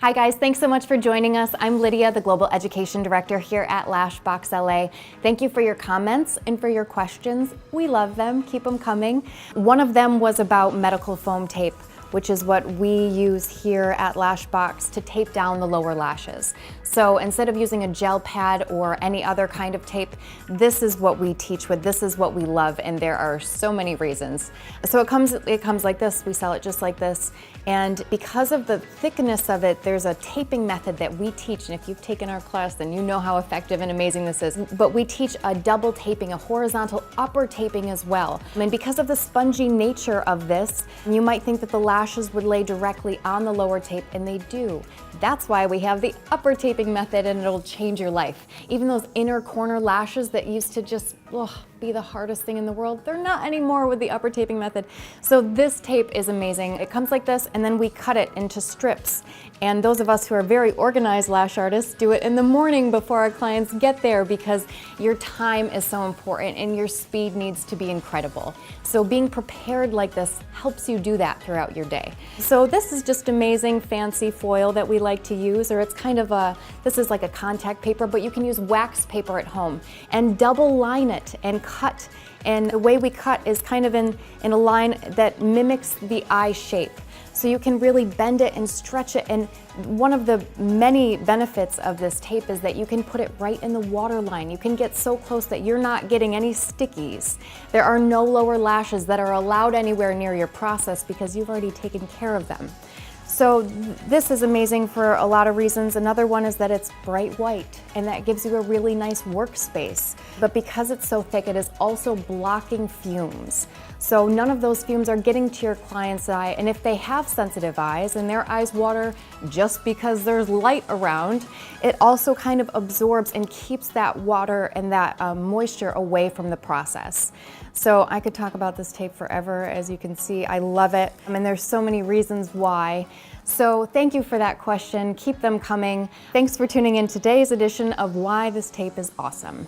Hi guys, thanks so much for joining us. I'm Lydia, the Global Education Director here at Lashbox LA. Thank you for your comments and for your questions. We love them, keep them coming. One of them was about medical foam tape, which is what we use here at Lashbox to tape down the lower lashes. So instead of using a gel pad or any other kind of tape, this is what we teach with, this is what we love, and there are so many reasons. So it comes like this, we sell it just like this, and because of the thickness of it, there's a taping method that we teach, and if you've taken our class, then you know how effective and amazing this is. But we teach a double taping, a horizontal upper taping as well. And because of the spongy nature of this, you might think that the lashes would lay directly on the lower tape, and they do. That's why we have the upper taping method, and it'll change your life. Even those inner corner lashes that used to just be the hardest thing in the world, they're not anymore with the upper taping method. So this tape is amazing. It comes like this, and then we cut it into strips. And those of us who are very organized lash artists do it in the morning before our clients get there, because your time is so important and your speed needs to be incredible. So being prepared like this helps you do that throughout your day. So this is just amazing fancy foil that we like to use, or it's kind of this is like a contact paper, but you can use wax paper at home and double line it and cut. And the way we cut is kind of in a line that mimics the eye shape. So you can really bend it and stretch it, and one of the many benefits of this tape is that you can put it right in the waterline. You can get so close that you're not getting any stickies. There are no lower lashes that are allowed anywhere near your process because you've already taken care of them. So this is amazing for a lot of reasons. Another one is that it's bright white, and that gives you a really nice workspace. But because it's so thick, it is also blocking fumes. So none of those fumes are getting to your client's eye, and if they have sensitive eyes and their eyes water just because there's light around, it also kind of absorbs and keeps that water and that moisture away from the process. So I could talk about this tape forever. As you can see, I love it. I mean, there's so many reasons why. So thank you for that question. Keep them coming. Thanks for tuning in today's edition of Why This Tape is Awesome.